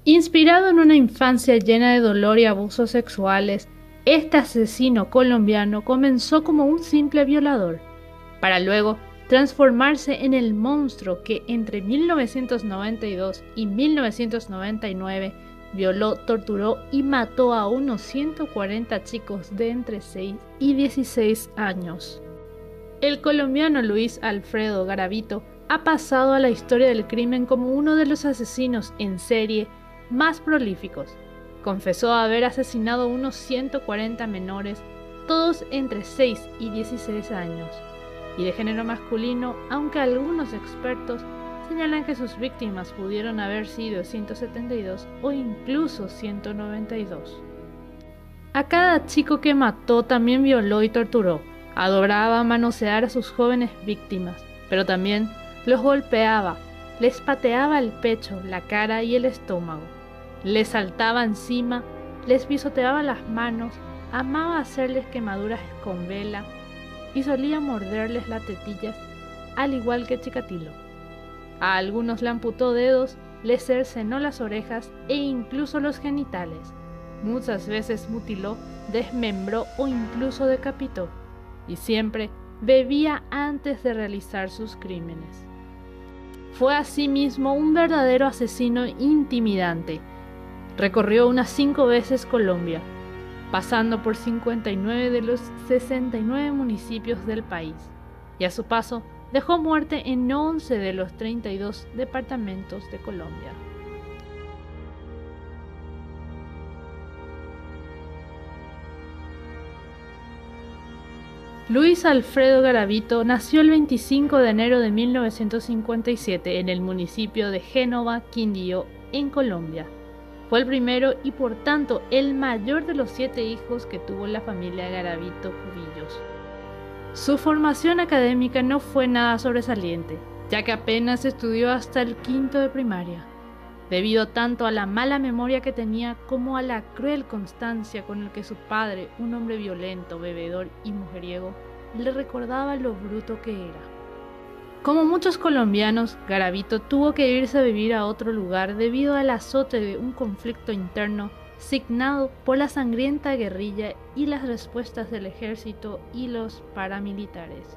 Inspirado en una infancia llena de dolor y abusos sexuales, este asesino colombiano comenzó como un simple violador, para luego transformarse en el monstruo que entre 1992 y 1999 violó, torturó y mató a unos 140 chicos de entre 6 y 16 años. El colombiano Luis Alfredo Garavito ha pasado a la historia del crimen como uno de los asesinos en serie más prolíficos. Confesó haber asesinado unos 140 menores, todos entre 6 y 16 años, y de género masculino, aunque algunos expertos señalan que sus víctimas pudieron haber sido 172 o incluso 192. A cada chico que mató también violó y torturó. Adoraba manosear a sus jóvenes víctimas, pero también los golpeaba, les pateaba el pecho, la cara y el estómago. Les saltaba encima, les pisoteaba las manos, amaba hacerles quemaduras con vela y solía morderles las tetillas, al igual que Chikatilo. A algunos le amputó dedos, les cercenó las orejas e incluso los genitales. Muchas veces mutiló, desmembró o incluso decapitó, y siempre bebía antes de realizar sus crímenes. Fue asimismo un verdadero asesino intimidante. Recorrió unas 5 veces Colombia, pasando por 59 de los 69 municipios del país, y a su paso dejó muerte en 11 de los 32 departamentos de Colombia. Luis Alfredo Garavito nació el 25 de enero de 1957 en el municipio de Génova, Quindío, en Colombia. Fue el primero y por tanto el mayor de los 7 hijos que tuvo la familia Garavito Cubillos. Su formación académica no fue nada sobresaliente, ya que apenas estudió hasta el quinto de primaria, debido tanto a la mala memoria que tenía como a la cruel constancia con el que su padre, un hombre violento, bebedor y mujeriego, le recordaba lo bruto que era. Como muchos colombianos, Garavito tuvo que irse a vivir a otro lugar debido al azote de un conflicto interno signado por la sangrienta guerrilla y las respuestas del ejército y los paramilitares.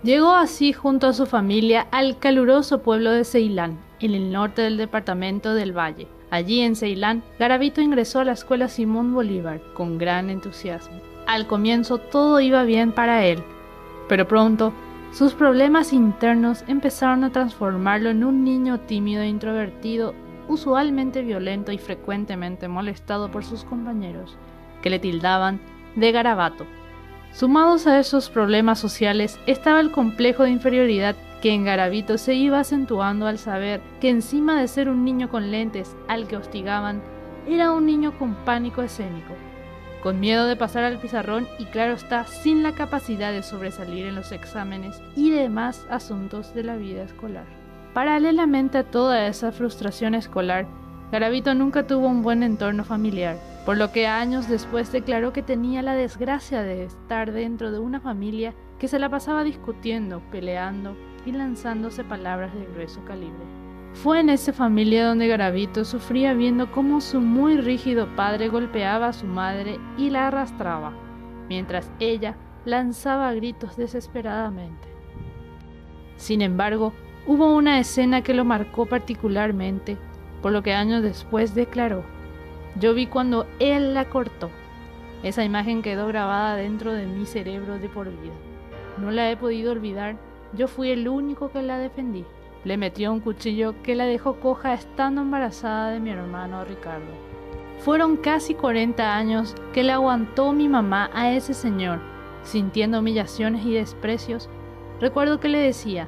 Llegó así junto a su familia al caluroso pueblo de Ceilán, en el norte del departamento del Valle. Allí en Ceilán, Garavito ingresó a la escuela Simón Bolívar con gran entusiasmo. Al comienzo todo iba bien para él, pero pronto sus problemas internos empezaron a transformarlo en un niño tímido e introvertido, usualmente violento y frecuentemente molestado por sus compañeros, que le tildaban de garabato. Sumados a esos problemas sociales estaba el complejo de inferioridad que en Garavito se iba acentuando al saber que encima de ser un niño con lentes al que hostigaban, era un niño con pánico escénico, con miedo de pasar al pizarrón y claro está, sin la capacidad de sobresalir en los exámenes y demás asuntos de la vida escolar. Paralelamente a toda esa frustración escolar, Garavito nunca tuvo un buen entorno familiar, por lo que años después declaró que tenía la desgracia de estar dentro de una familia que se la pasaba discutiendo, peleando y lanzándose palabras de grueso calibre. Fue en esa familia donde Garavito sufría viendo cómo su muy rígido padre golpeaba a su madre y la arrastraba, mientras ella lanzaba gritos desesperadamente. Sin embargo, hubo una escena que lo marcó particularmente, por lo que años después declaró: "Yo vi cuando él la cortó. Esa imagen quedó grabada dentro de mi cerebro de por vida. No la he podido olvidar, yo fui el único que la defendí. Le metió un cuchillo que la dejó coja estando embarazada de mi hermano Ricardo. Fueron casi 40 años que le aguantó mi mamá a ese señor, sintiendo humillaciones y desprecios. Recuerdo que le decía: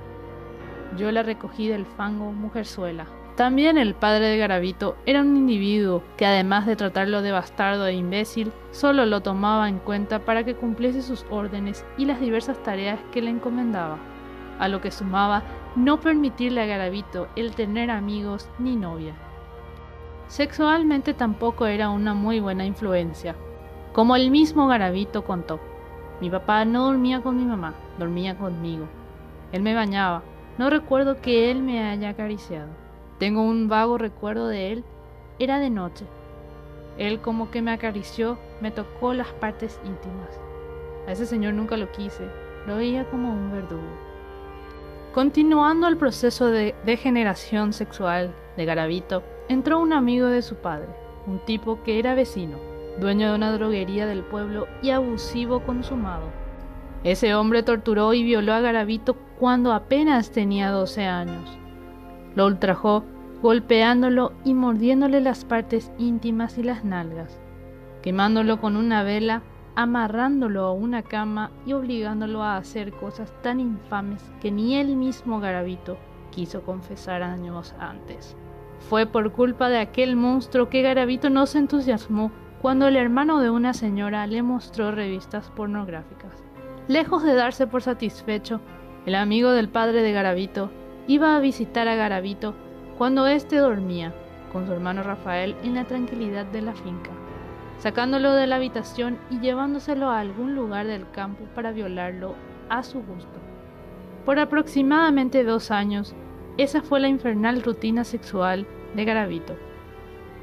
yo la recogí del fango, mujerzuela". También el padre de Garavito era un individuo que, además de tratarlo de bastardo e imbécil, solo lo tomaba en cuenta para que cumpliese sus órdenes y las diversas tareas que le encomendaba, a lo que sumaba no permitirle a Garavito el tener amigos ni novia. Sexualmente tampoco era una muy buena influencia. Como el mismo Garavito contó: "Mi papá no dormía con mi mamá, dormía conmigo. Él me bañaba, no recuerdo que él me haya acariciado. Tengo un vago recuerdo de él, Era de noche. Él como que me acarició, me tocó las partes íntimas. A ese señor nunca lo quise, lo veía como un verdugo. Continuando el proceso de degeneración sexual de Garavito, entró un amigo de su padre, un tipo que era vecino, dueño de una droguería del pueblo y abusivo consumado. Ese hombre torturó y violó a Garavito cuando apenas tenía 12 años. Lo ultrajó, golpeándolo y mordiéndole las partes íntimas y las nalgas, quemándolo con una vela, amarrándolo a una cama y obligándolo a hacer cosas tan infames que ni él mismo Garavito quiso confesar años antes. Fue por culpa de aquel monstruo que Garavito no se entusiasmó cuando el hermano de una señora le mostró revistas pornográficas. Lejos de darse por satisfecho, el amigo del padre de Garavito iba a visitar a Garavito cuando éste dormía con su hermano Rafael en la tranquilidad de la finca, sacándolo de la habitación y llevándoselo a algún lugar del campo para violarlo a su gusto. Por aproximadamente 2 años, esa fue la infernal rutina sexual de Garavito,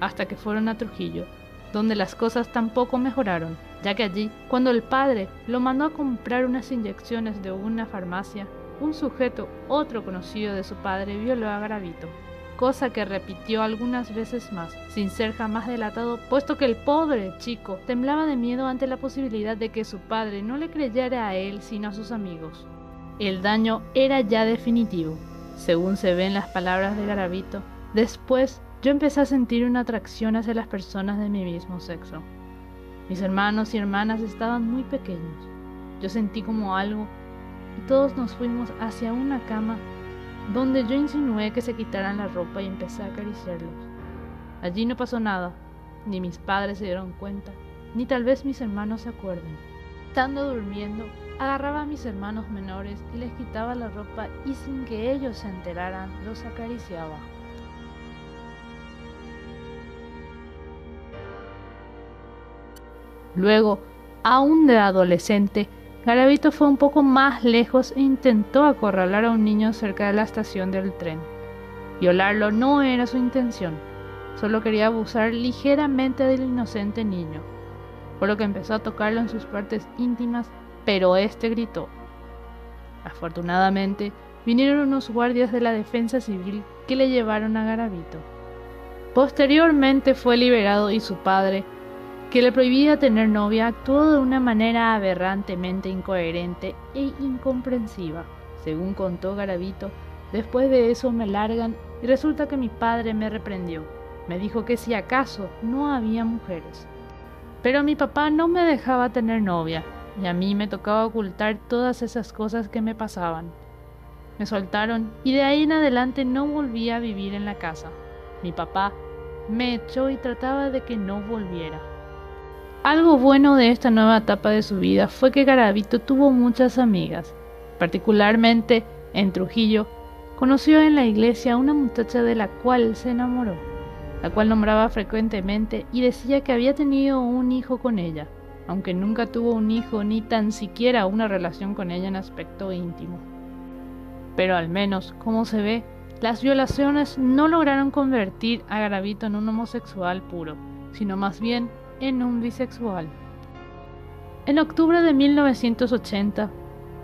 hasta que fueron a Trujillo, donde las cosas tampoco mejoraron, ya que allí, cuando el padre lo mandó a comprar unas inyecciones de una farmacia, un sujeto, otro conocido de su padre, violó a Garavito, cosa que repitió algunas veces más, sin ser jamás delatado, puesto que el pobre chico temblaba de miedo ante la posibilidad de que su padre no le creyera a él sino a sus amigos. El daño era ya definitivo, según se ve en las palabras de Garavito. Después, yo empecé a sentir una atracción hacia las personas de mi mismo sexo. Mis hermanos y hermanas estaban muy pequeños. Yo sentí como algo y todos nos fuimos hacia una cama donde yo insinué que se quitaran la ropa y empecé a acariciarlos. Allí no pasó nada, ni mis padres se dieron cuenta, ni tal vez mis hermanos se acuerden. Estando durmiendo, agarraba a mis hermanos menores y les quitaba la ropa y sin que ellos se enteraran, los acariciaba. Luego, aún de adolescente, Garavito fue un poco más lejos e intentó acorralar a un niño cerca de la estación del tren. Violarlo no era su intención, solo quería abusar ligeramente del inocente niño, por lo que empezó a tocarlo en sus partes íntimas, pero este gritó. Afortunadamente, vinieron unos guardias de la defensa civil que le llevaron a Garavito. Posteriormente fue liberado y su padre, que le prohibía tener novia, actuó de una manera aberrantemente incoherente e incomprensiva. Según contó Garavito, después de eso me largan y resulta que mi padre me reprendió. Me dijo que si acaso no había mujeres. Pero mi papá no me dejaba tener novia y a mí me tocaba ocultar todas esas cosas que me pasaban. Me soltaron y de ahí en adelante no volví a vivir en la casa. Mi papá me echó y trataba de que no volviera. Algo bueno de esta nueva etapa de su vida fue que Garavito tuvo muchas amigas. Particularmente en Trujillo, conoció en la iglesia a una muchacha de la cual se enamoró, la cual nombraba frecuentemente y decía que había tenido un hijo con ella, aunque nunca tuvo un hijo ni tan siquiera una relación con ella en aspecto íntimo. Pero al menos, como se ve, las violaciones no lograron convertir a Garavito en un homosexual puro, sino más bien en un bisexual. En octubre de 1980,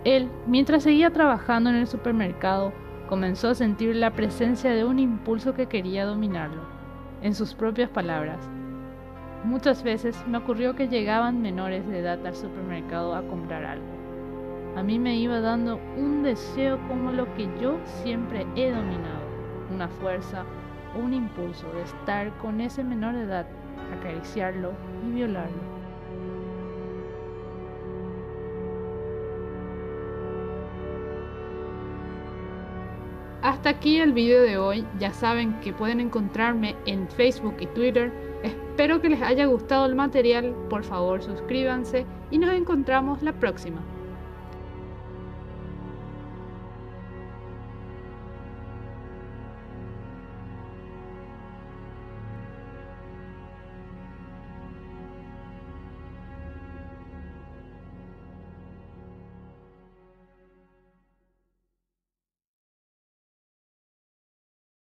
él, mientras seguía trabajando en el supermercado, comenzó a sentir la presencia de un impulso que quería dominarlo. En sus propias palabras, muchas veces me ocurrió que llegaban menores de edad al supermercado a comprar algo. A mí me iba dando un deseo como lo que yo siempre he dominado, una fuerza o un impulso de estar con ese menor de edad, acariciarlo y violarlo. Hasta aquí el video de hoy. Ya saben que pueden encontrarme en Facebook y Twitter. Espero que les haya gustado el material. Por favor, suscríbanse y nos encontramos la próxima.